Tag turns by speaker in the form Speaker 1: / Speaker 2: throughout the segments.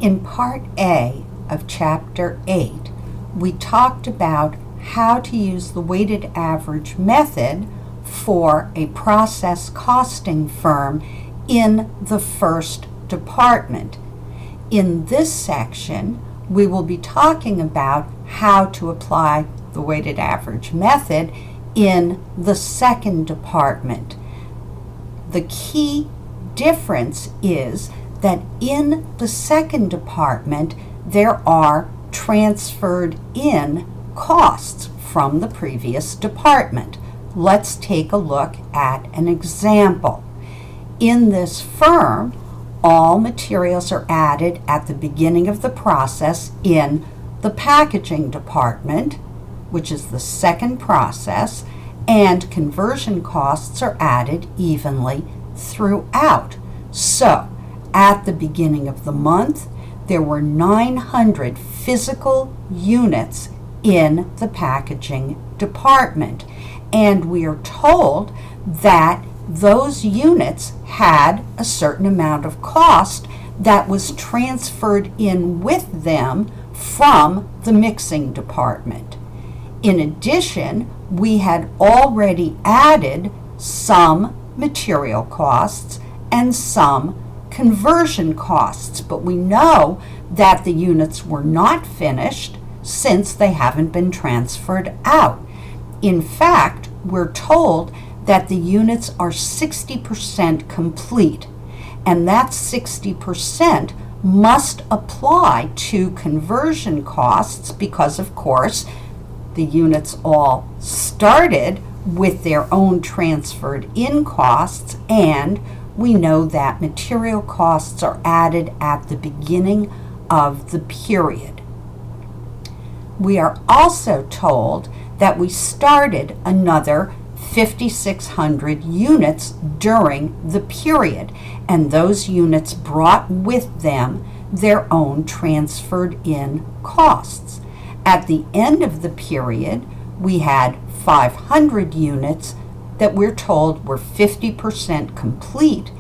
Speaker 1: In Part A of Chapter 8, we talked about how to use the weighted average method for a process costing firm in the first department. In this section, we will be talking about how to apply the weighted average method in the second department. The key difference is that in the second department, there are transferred in costs from the previous department. Let's take a look at an example. In this firm, all materials are added at the beginning of the process in the packaging department, which is the second process, and conversion costs are added evenly throughout. So, at the beginning of the month, there were 900 physical units in the packaging department, and we are told that those units had a certain amount of cost that was transferred in with them from the mixing department. In addition, we had already added some material costs and some conversion costs, but we know that the units were not finished since they haven't been transferred out. In fact, we're told that the units are 60% complete, and that 60% must apply to conversion costs because, of course, the units all started with their own transferred in costs, and we know that material costs are added at the beginning of the period. We are also told that we started another 5,600 units during the period, and those units brought with them their own transferred in costs. At the end of the period, we had 500 units that we're told were 50% complete,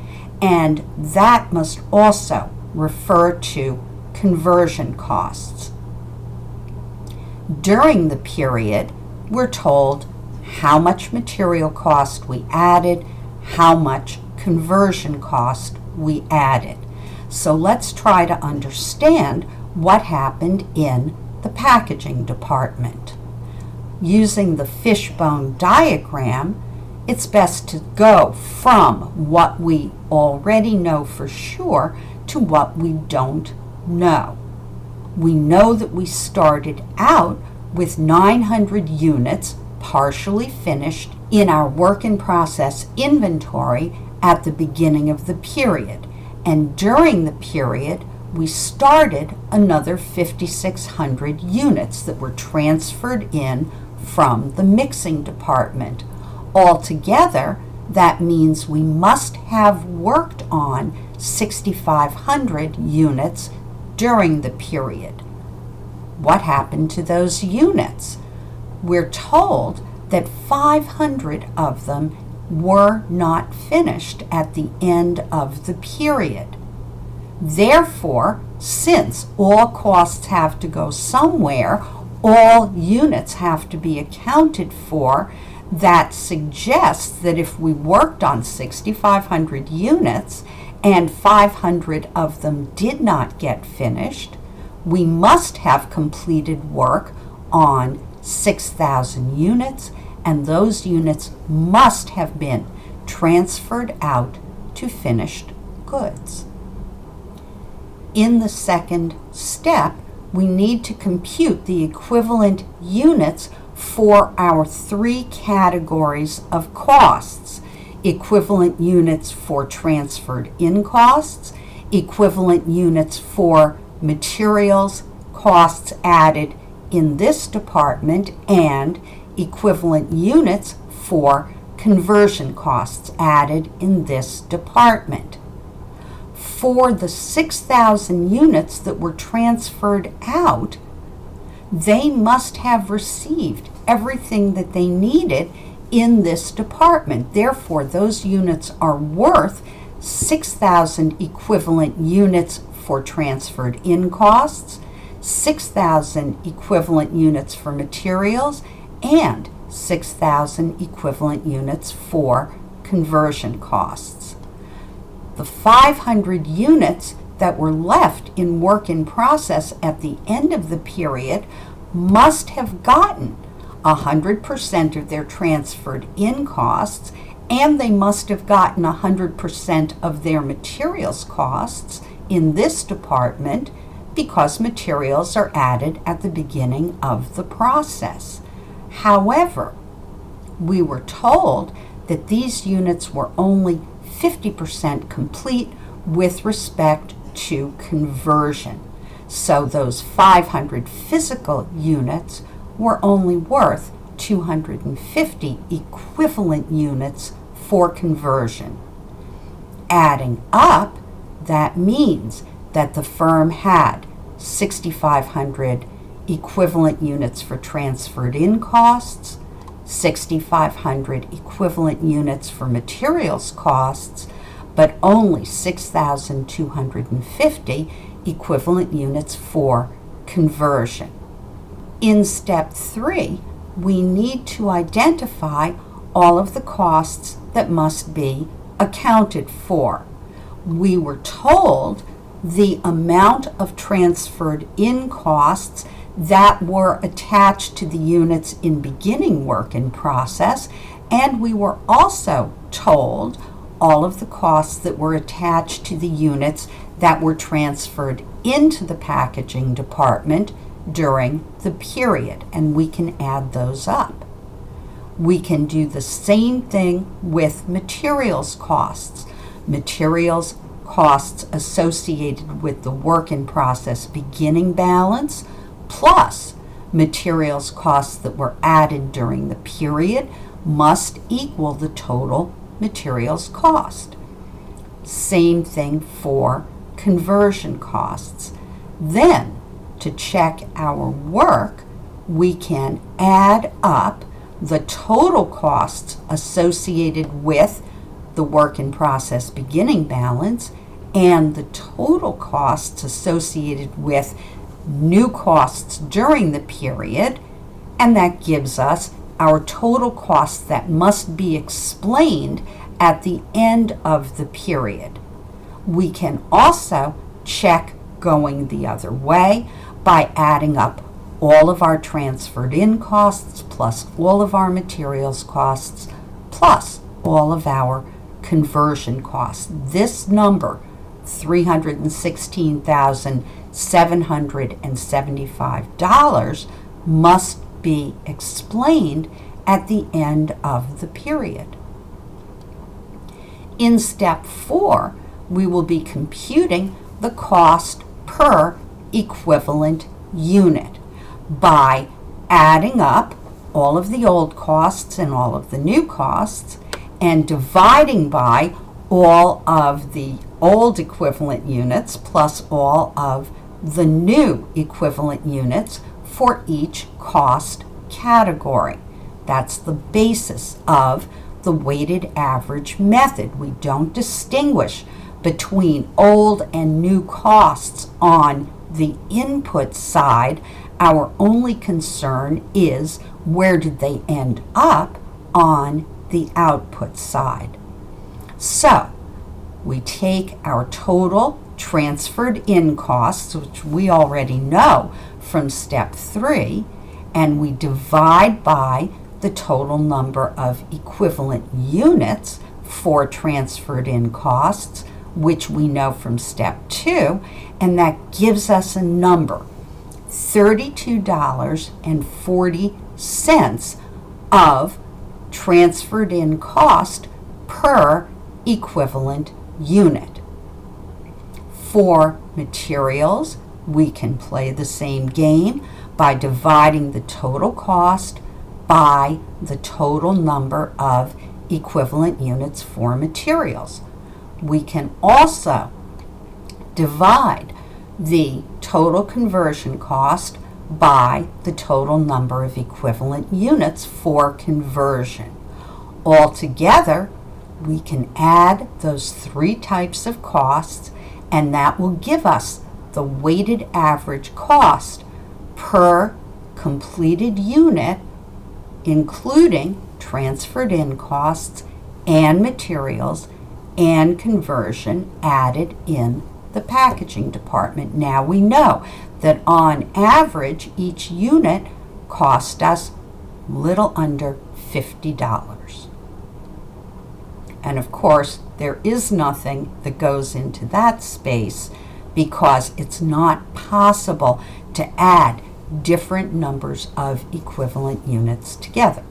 Speaker 1: and that must also refer to conversion costs. During the period, we're told how much material cost we added, how much conversion cost we added. So let's try to understand what happened in the packaging department. Using the fishbone diagram, it's best to go from what we already know for sure to what we don't know. We know that we started out with 900 units partially finished in our work in process inventory at the beginning of the period, and during the period we started another 5,600 units that were transferred in from the mixing department. Altogether, that means we must have worked on 6,500 units during the period. What happened to those units? We're told that 500 of them were not finished at the end of the period. Therefore, since all costs have to go somewhere, all units have to be accounted for. That suggests that if we worked on 6,500 units and 500 of them did not get finished, we must have completed work on 6,000 units, and those units must have been transferred out to finished goods. In the second step, we need to compute the equivalent units for our three categories of costs: equivalent units for transferred in costs, equivalent units for materials costs added in this department, and equivalent units for conversion costs added in this department. For the 6,000 units that were transferred out, they must have received everything that they needed in this department. Therefore, those units are worth 6,000 equivalent units for transferred in costs, 6,000 equivalent units for materials, and 6,000 equivalent units for conversion costs. The 500 units that were left in work in process at the end of the period must have gotten 100% of their transferred in costs, and they must have gotten 100% of their materials costs in this department because materials are added at the beginning of the process. However, we were told that these units were only 50% complete with respect to conversion. So those 500 physical units were only worth 250 equivalent units for conversion. Adding up, that means that the firm had 6,500 equivalent units for transferred in costs, 6,500 equivalent units for materials costs, but only 6,250 equivalent units for conversion. In step 3, we need to identify all of the costs that must be accounted for. We were told the amount of transferred in costs that were attached to the units in beginning work in process, and we were also told all of the costs that were attached to the units that were transferred into the packaging department during the period, and we can add those up. We can do the same thing with materials costs. Materials costs associated with the work in process beginning balance plus materials costs that were added during the period must equal the total materials cost. Same thing for conversion costs. Then, to check our work, we can add up the total costs associated with the work in process beginning balance and the total costs associated with new costs during the period, and that gives us our total costs that must be explained at the end of the period. We can also check going the other way by adding up all of our transferred in costs plus all of our materials costs plus all of our conversion costs. This number, $316,775, must be explained at the end of the period. In step 4, we will be computing the cost per equivalent unit by adding up all of the old costs and all of the new costs and dividing by all of the old equivalent units plus all of the new equivalent units for each cost category. That's the basis of the weighted average method. We don't distinguish between old and new costs on the input side. Our only concern is where did they end up on the output side. So we take our total transferred in costs, which we already know from step 3, and we divide by the total number of equivalent units for transferred in costs, which we know from step 2, and that gives us a number, $32.40 of transferred in cost per equivalent unit. For materials, we can play the same game by dividing the total cost by the total number of equivalent units for materials. We can also divide the total conversion cost by the total number of equivalent units for conversion. Altogether, we can add those 3 types of costs and that will give us the weighted average cost per completed unit, including transferred in costs and materials and conversion added in the packaging department. Now we know that on average each unit cost us little under $50. And of course there is nothing that goes into that space because it's not possible to add different numbers of equivalent units together.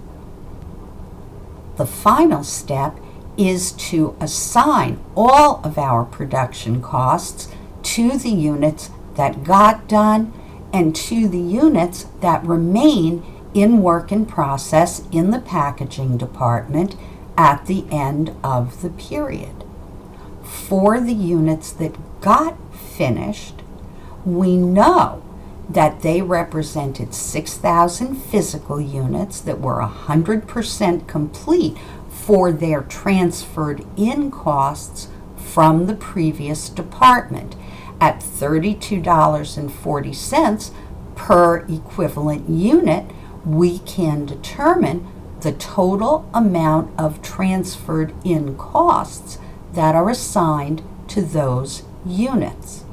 Speaker 1: The final step is to assign all of our production costs to the units that got done and to the units that remain in work in process in the packaging department at the end of the period. For the units that got finished, we know that they represented 6,000 physical units that were 100% complete for their transferred in costs from the previous department at $32.40 per equivalent unit. We can determine the total amount of transferred in costs that are assigned to those units.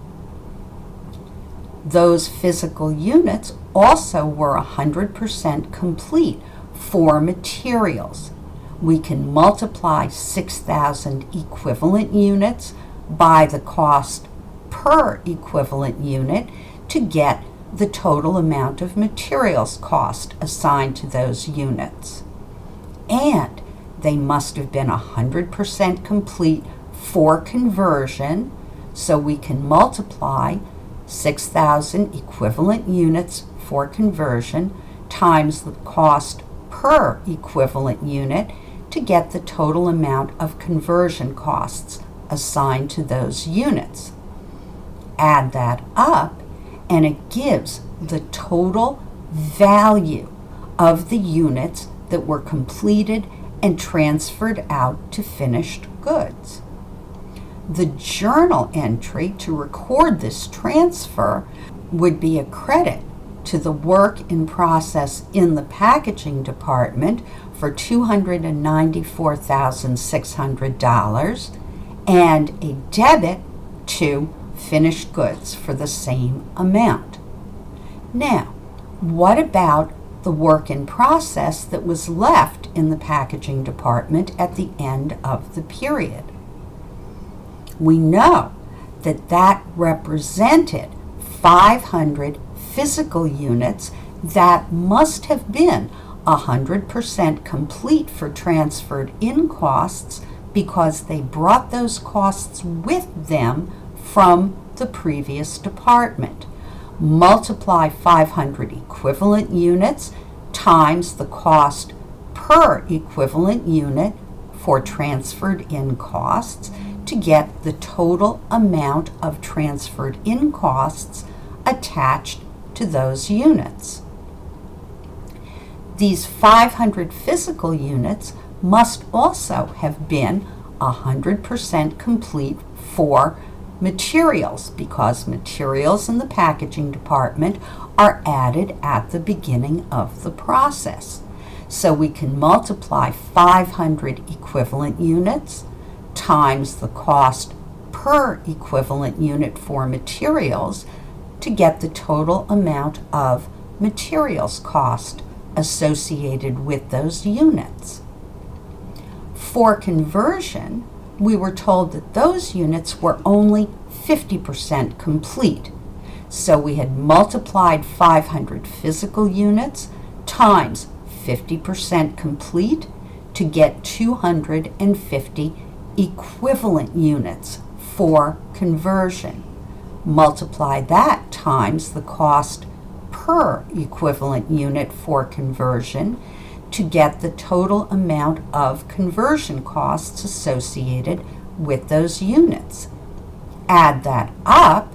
Speaker 1: Those physical units also were 100% complete for materials. We can multiply 6,000 equivalent units by the cost per equivalent unit to get the total amount of materials cost assigned to those units. And they must have been 100% complete for conversion, so we can multiply 6,000 equivalent units for conversion times the cost per equivalent unit to get the total amount of conversion costs assigned to those units. Add that up and it gives the total value of the units that were completed and transferred out to finished goods. The journal entry to record this transfer would be a credit to the work in process in the packaging department for $294,600 and a debit to finished goods for the same amount. Now, what about the work in process that was left in the packaging department at the end of the period? We know that that represented 500 physical units that must have been 100% complete for transferred in costs because they brought those costs with them from the previous department. Multiply 500 equivalent units times the cost per equivalent unit for transferred in costs to get the total amount of transferred in costs attached to those units. These 500 physical units must also have been 100% complete for materials because materials in the packaging department are added at the beginning of the process. So we can multiply 500 equivalent units times the cost per equivalent unit for materials to get the total amount of materials cost associated with those units. For conversion, we were told that those units were only 50% complete. So we had multiplied 500 physical units times 50% complete to get 250 equivalent units for conversion. Multiply that times the cost per equivalent unit for conversion to get the total amount of conversion costs associated with those units. Add that up,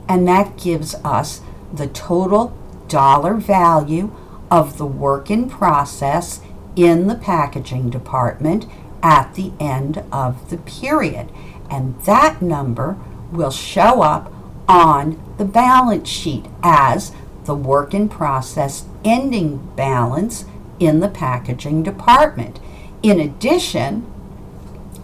Speaker 1: and that gives us the total dollar value of the work in process in the packaging department at the end of the period. And that number will show up on the balance sheet as the work in process ending balance in the packaging department. In addition,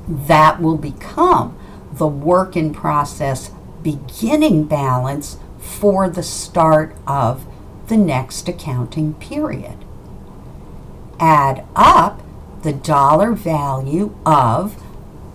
Speaker 1: that will become the work in process beginning balance for the start of the next accounting period. Add up the dollar value of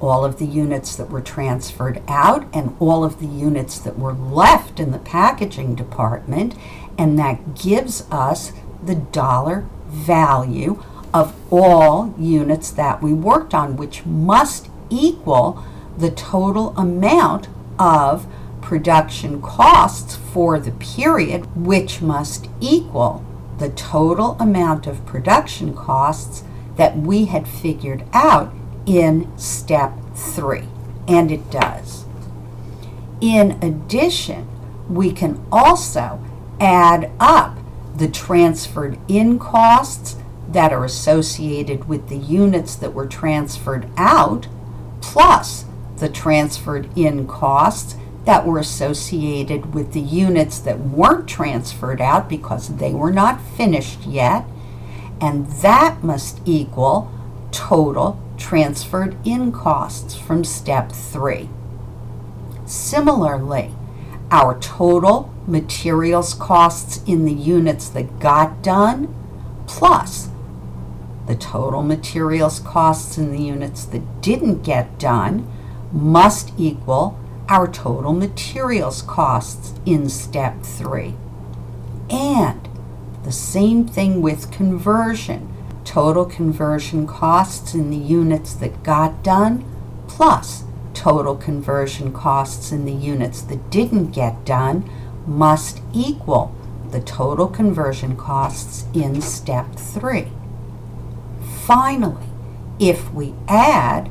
Speaker 1: all of the units that were transferred out and all of the units that were left in the packaging department, and that gives us the dollar value of all units that we worked on, which must equal the total amount of production costs for the period, which must equal the total amount of production costs that we had figured out in step 3, and it does. In addition, we can also add up the transferred in costs that are associated with the units that were transferred out, plus the transferred in costs that were associated with the units that weren't transferred out because they were not finished yet, and that must equal total transferred in costs from step 3. Similarly, our total materials costs in the units that got done plus the total materials costs in the units that didn't get done must equal our total materials costs in step 3. And the same thing with conversion. Total conversion costs in the units that got done plus total conversion costs in the units that didn't get done must equal the total conversion costs in step 3. Finally, if we add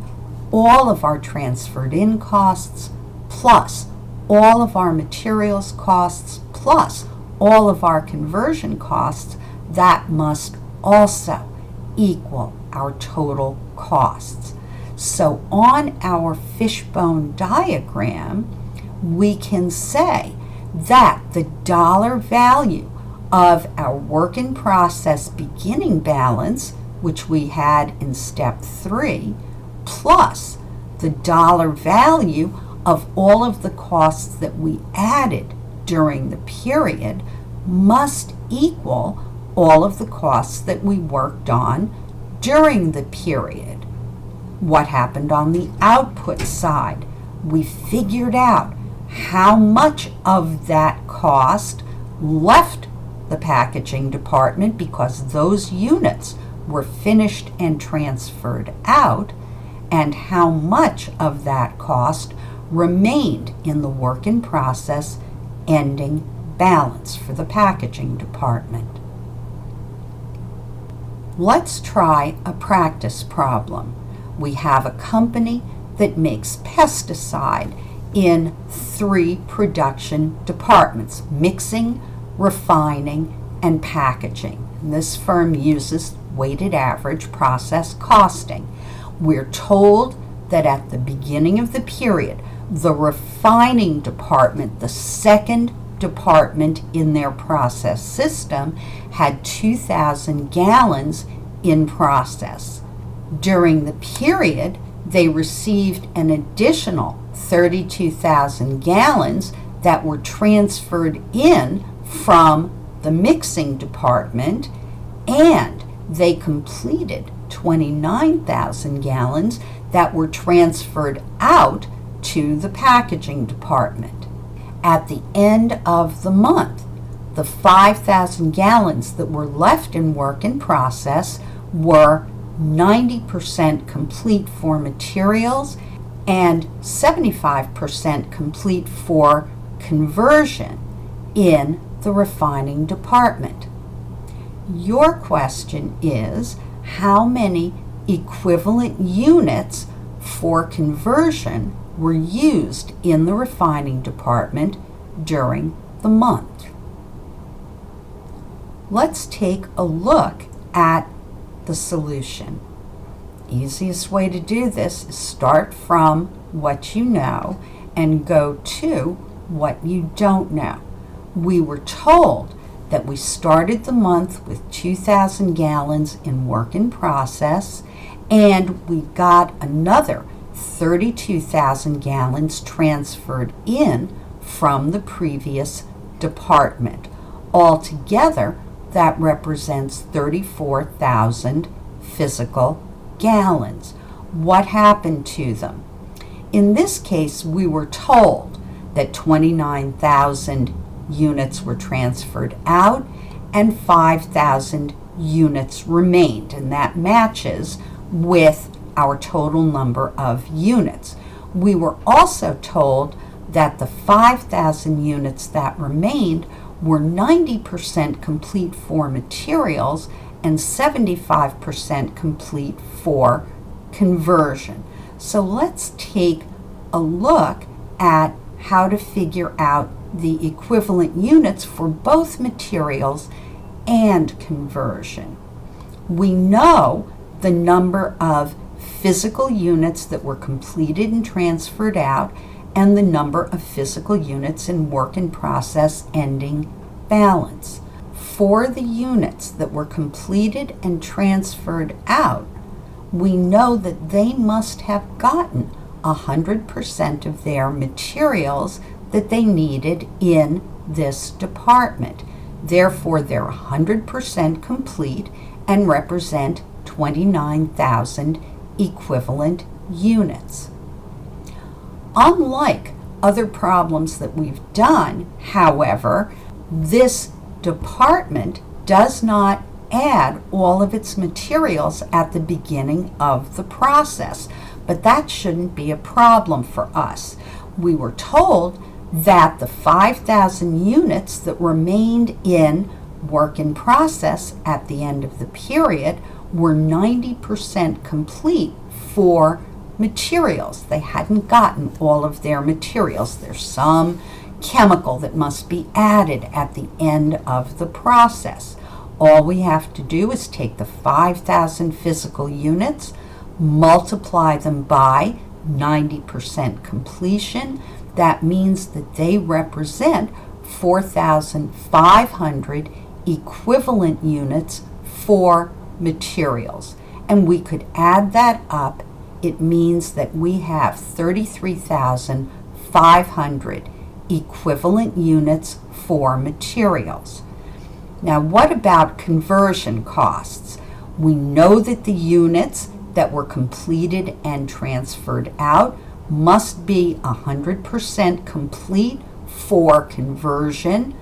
Speaker 1: all of our transferred in costs plus all of our materials costs plus all of our conversion costs, that must also equal our total costs. So on our fishbone diagram, we can say that the dollar value of our work in process beginning balance, which we had in step 3, plus the dollar value of all of the costs that we added during the period must equal all of the costs that we worked on during the period. What happened on the output side? We figured out how much of that cost left the packaging department because those units were finished and transferred out, and how much of that cost remained in the work in process ending balance for the packaging department. Let's try a practice problem. We have a company that makes pesticide in 3 production departments: mixing, refining, and packaging. And this firm uses weighted average process costing. We're told that at the beginning of the period, the refining department, the second department in their process system, had 2,000 gallons in process. During the period, they received an additional 32,000 gallons that were transferred in from the mixing department, and they completed 29,000 gallons that were transferred out to the packaging department. At the end of the month, the 5,000 gallons that were left in work in process were 90% complete for materials and 75% complete for conversion in the refining department. Your question is, how many equivalent units for conversion were used in the refining department during the month? Let's take a look at the solution. Easiest way to do this is start from what you know and go to what you don't know. We were told that we started the month with 2,000 gallons in work in process, and we got another 32,000 gallons transferred in from the previous department. Altogether, that represents 34,000 physical gallons. What happened to them? In this case, we were told that 29,000 units were transferred out and 5,000 units remained, and that matches with our total number of units. We were also told that the 5,000 units that remained were 90% complete for materials and 75% complete for conversion. So let's take a look at how to figure out the equivalent units for both materials and conversion. We know the number of physical units that were completed and transferred out and the number of physical units in work in process ending balance. For the units that were completed and transferred out, we know that they must have gotten 100% of their materials that they needed in this department. Therefore, they're 100% complete and represent 29,000 equivalent units. Unlike other problems that we've done, however, this department does not add all of its materials at the beginning of the process, but that shouldn't be a problem for us. We were told that the 5,000 units that remained in work in process at the end of the period were 90% complete for materials. They hadn't gotten all of their materials. There's some chemical that must be added at the end of the process. All we have to do is take the 5,000 physical units, multiply them by 90% completion. That means that they represent 4,500 equivalent units for materials. And we could add that up. It means that we have 33,500 equivalent units for materials. Now, what about conversion costs? We know that the units that were completed and transferred out must be 100% complete for conversion.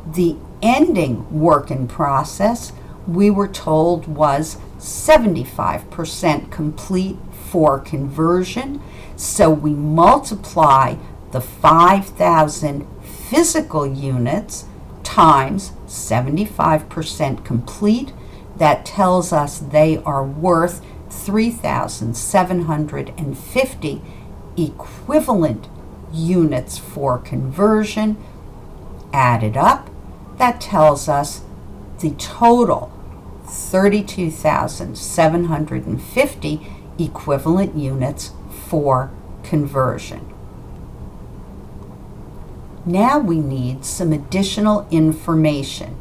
Speaker 1: The ending work in process, we were told, was 75% complete for conversion. So we multiply the 5,000 physical units times 75% complete. That tells us they are worth 3,750 equivalent units for conversion. Added up, that tells us the total 32,750 equivalent units for conversion. Now we need some additional information.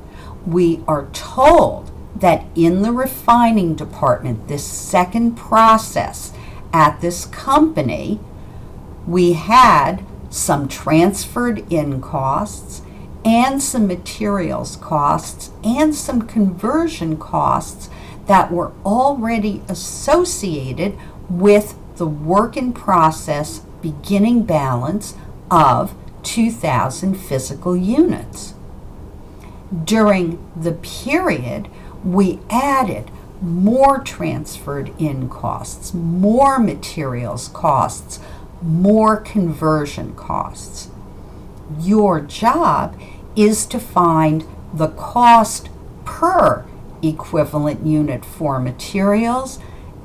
Speaker 1: We are told that in the refining department, this second process at this company, we had some transferred in costs and some materials costs and some conversion costs that were already associated with the work in process beginning balance of 2,000 physical units. During the period, we added more transferred in costs, more materials costs, more conversion costs. Your job is to find the cost per equivalent unit for materials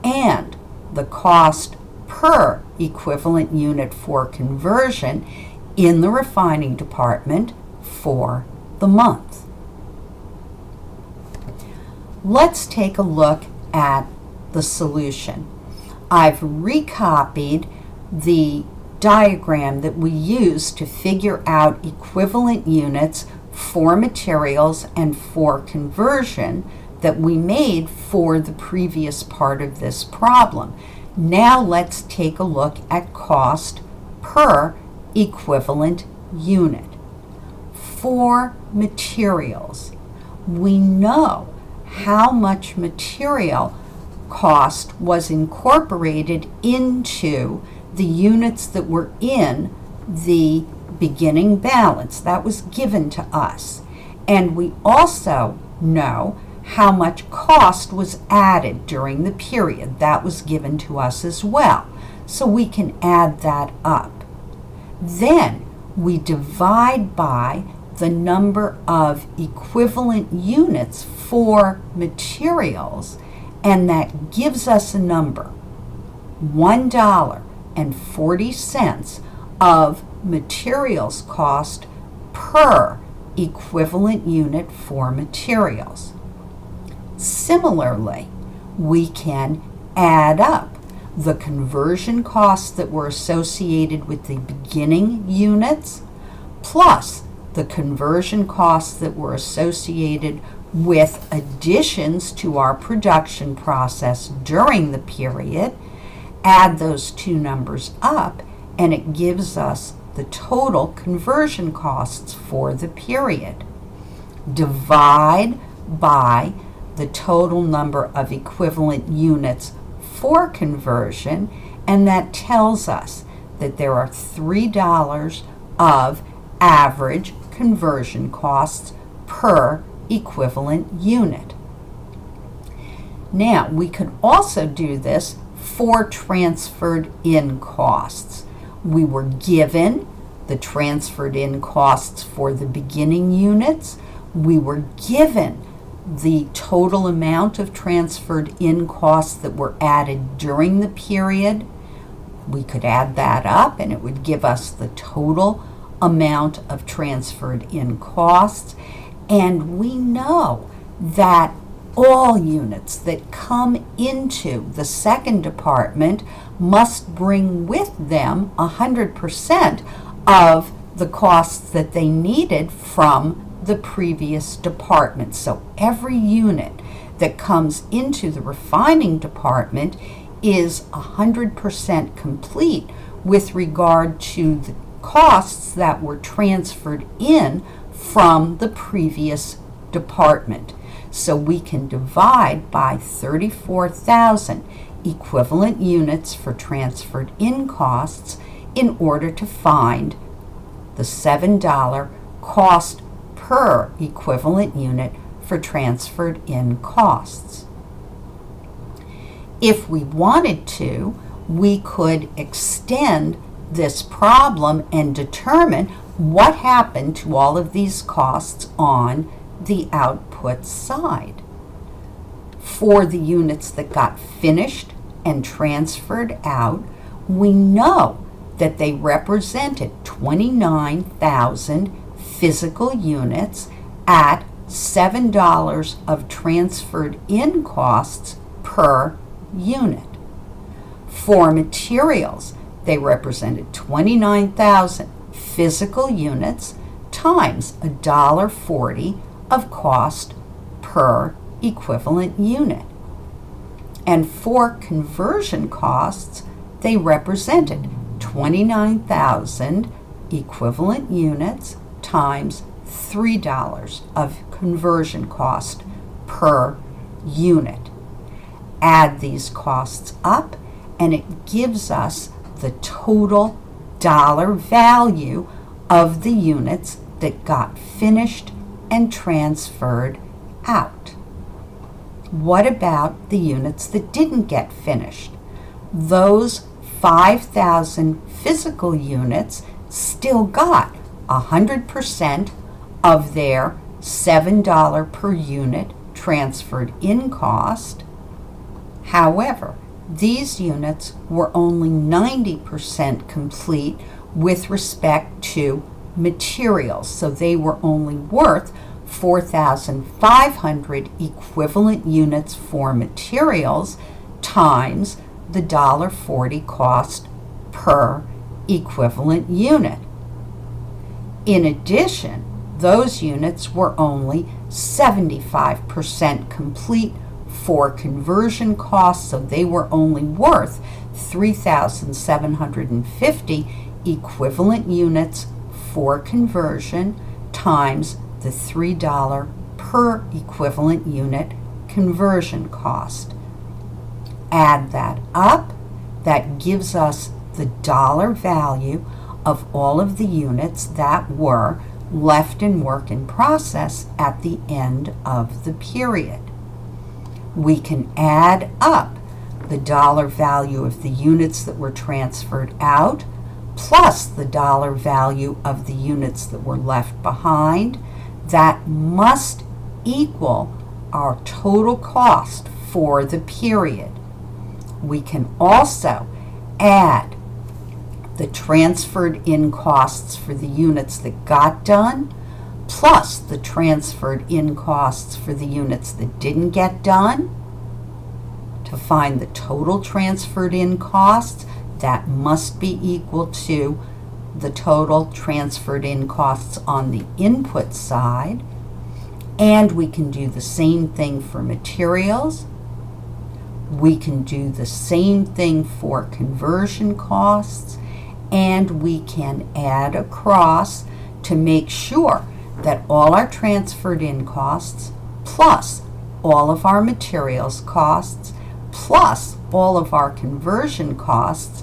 Speaker 1: and the cost per equivalent unit for conversion in the refining department for the month. Let's take a look at the solution. I've recopied the diagram that we use to figure out equivalent units for materials and for conversion that we made for the previous part of this problem. Now let's take a look at cost per equivalent unit. For materials, we know how much material cost was incorporated into the units that were in the beginning balance. That was given to us. And we also know how much cost was added during the period. That was given to us as well. So we can add that up. Then we divide by the number of equivalent units for materials, and that gives us a number, $1.40 of materials cost per equivalent unit for materials. Similarly, we can add up the conversion costs that were associated with the beginning units plus the conversion costs that were associated with additions to our production process during the period, add those two numbers up, and it gives us the total conversion costs for the period. Divide by the total number of equivalent units for conversion, and that tells us that there are $3 of average conversion costs per equivalent unit. Now, we could also do this for transferred in costs. We were given the transferred in costs for the beginning units. We were given the total amount of transferred in costs that were added during the period. We could add that up and it would give us the total amount of transferred in costs. And we know that all units that come into the second department must bring with them 100% of the costs that they needed from the previous department. So every unit that comes into the refining department is 100% complete with regard to the costs that were transferred in from the previous department. So we can divide by 34,000 equivalent units for transferred in costs in order to find the $7 cost per equivalent unit for transferred in costs. If we wanted to, we could extend this problem and determine what happened to all of these costs on the output side. For the units that got finished and transferred out, we know that they represented 29,000 physical units at $7 of transferred in costs per unit. For materials, they represented 29,000 physical units times $1.40 of cost per equivalent unit. And for conversion costs, they represented 29,000 equivalent units times $3 of conversion cost per unit. Add these costs up, and it gives us the total dollar value of the units that got finished and transferred out. What about the units that didn't get finished? Those 5,000 physical units still got 100% of their $7 per unit transferred in cost. However, these units were only 90% complete with respect to materials, so they were only worth 4,500 equivalent units for materials times the $1.40 cost per equivalent unit. In addition, those units were only 75% complete for conversion costs, so they were only worth 3,750 equivalent units for conversion times the $3 per equivalent unit conversion cost. Add that up, that gives us the dollar value of all of the units that were left in work in process at the end of the period. We can add up the dollar value of the units that were transferred out plus the dollar value of the units that were left behind. That must equal our total cost for the period. We can also add the transferred in costs for the units that got done plus the transferred in costs for the units that didn't get done. To find the total transferred in costs, that must be equal to the total transferred in costs on the input side. And we can do the same thing for materials. We can do the same thing for conversion costs, and we can add across to make sure that all our transferred in costs plus all of our materials costs plus all of our conversion costs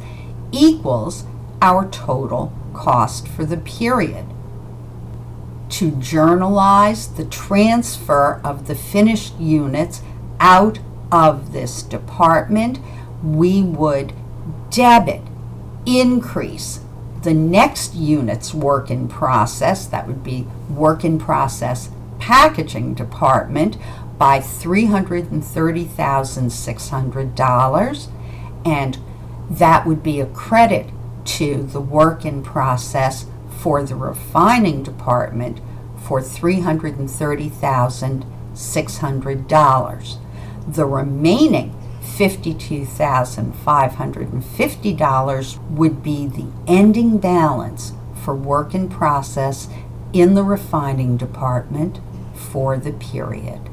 Speaker 1: equals our total cost for the period. To journalize the transfer of the finished units out of this department, we would debit, increase the next unit's work in process, that would be work in process packaging department, by $330,600, and that would be a credit to the work in process for the refining department for $330,600. The remaining $52,550 would be the ending balance for work in process in the refining department for the period.